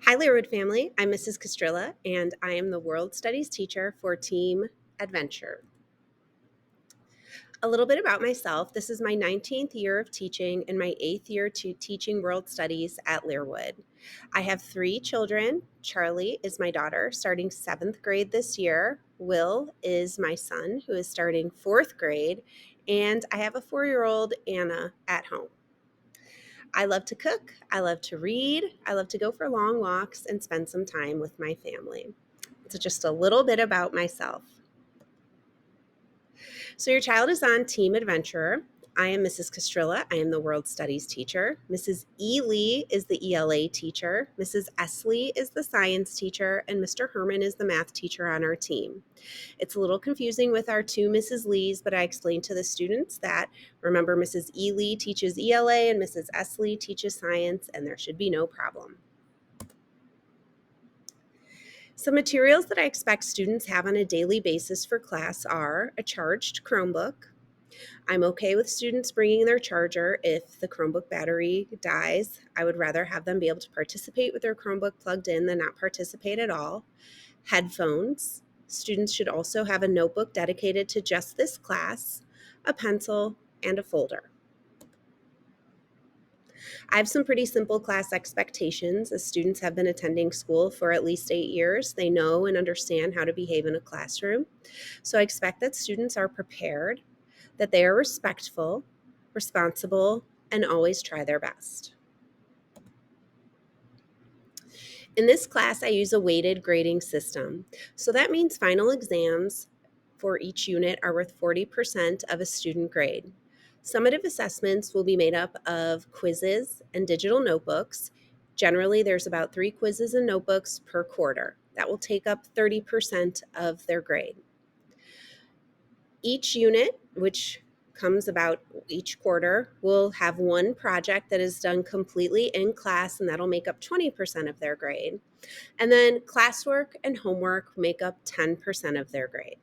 Hi, Learwood family. I'm Mrs. Castrilla, and I am the World Studies teacher for Team Adventure. A little bit about myself. This is my 19th year of teaching and my 8th year to teaching World Studies at Learwood. I have 3 children. Charlie is my daughter, starting 7th grade this year. Will is my son, who is starting 4th grade. And I have a 4-year-old, Anna, at home. I love to cook, I love to read, I love to go for long walks and spend some time with my family. So just a little bit about myself. So your child is on Team Adventurer. I am Mrs. Castrilla. I am the World Studies teacher. Mrs. E. Lee is the ELA teacher. Mrs. Esley is the science teacher. And Mr. Herman is the math teacher on our team. It's a little confusing with our 2 Mrs. Lees, but I explained to the students that, remember, Mrs. E. Lee teaches ELA and Mrs. Esley teaches science, and there should be no problem. Some materials that I expect students have on a daily basis for class are a charged Chromebook. I'm okay with students bringing their charger if the Chromebook battery dies. I would rather have them be able to participate with their Chromebook plugged in than not participate at all. Headphones. Students should also have a notebook dedicated to just this class, a pencil, and a folder. I have some pretty simple class expectations as students have been attending school for at least 8 years. They know and understand how to behave in a classroom. So I expect that students are prepared, that they are respectful, responsible, and always try their best. In this class, I use a weighted grading system. So that means final exams for each unit are worth 40% of a student grade. Summative assessments will be made up of quizzes and digital notebooks. Generally, there's about 3 quizzes and notebooks per quarter. That will take up 30% of their grade. Each unit, which comes about each quarter, will have one project that is done completely in class, and that'll make up 20% of their grade. And then classwork and homework make up 10% of their grade.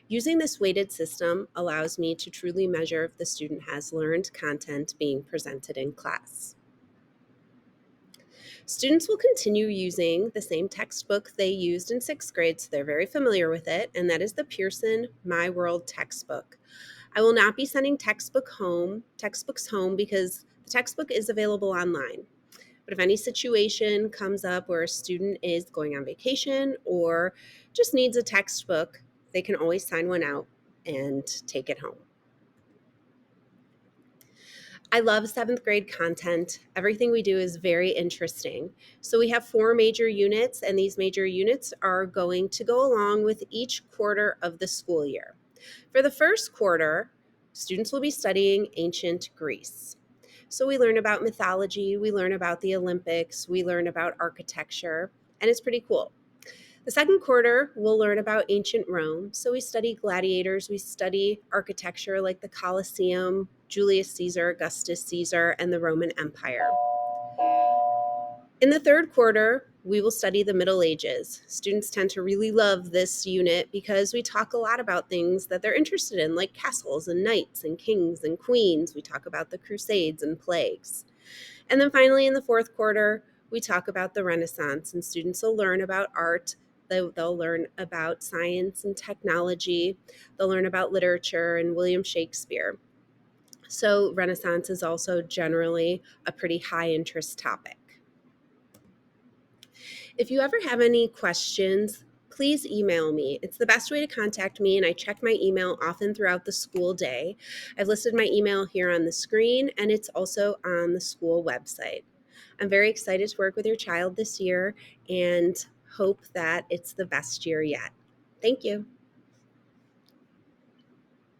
Using this weighted system allows me to truly measure if the student has learned content being presented in class. Students will continue using the same textbook they used in 6th grade, so they're very familiar with it, and that is the Pearson My World textbook. I will not be sending textbooks home because the textbook is available online. But if any situation comes up where a student is going on vacation or just needs a textbook, they can always sign one out and take it home. I love 7th grade content. Everything we do is very interesting. So we have 4 major units, and these major units are going to go along with each quarter of the school year. For the first quarter, students will be studying ancient Greece. So we learn about mythology, we learn about the Olympics, we learn about architecture, and it's pretty cool. The second quarter, we'll learn about ancient Rome. So we study gladiators, we study architecture like the Colosseum, Julius Caesar, Augustus Caesar, and the Roman Empire. In the third quarter, we will study the Middle Ages. Students tend to really love this unit because we talk a lot about things that they're interested in, like castles and knights and kings and queens. We talk about the Crusades and plagues. And then finally, in the fourth quarter, we talk about the Renaissance, and students will learn about art. They'll learn about science and technology. They'll learn about literature and William Shakespeare. So Renaissance is also generally a pretty high interest topic. If you ever have any questions, please email me. It's the best way to contact me, and I check my email often throughout the school day. I've listed my email here on the screen, and it's also on the school website. I'm very excited to work with your child this year and hope that it's the best year yet. Thank you.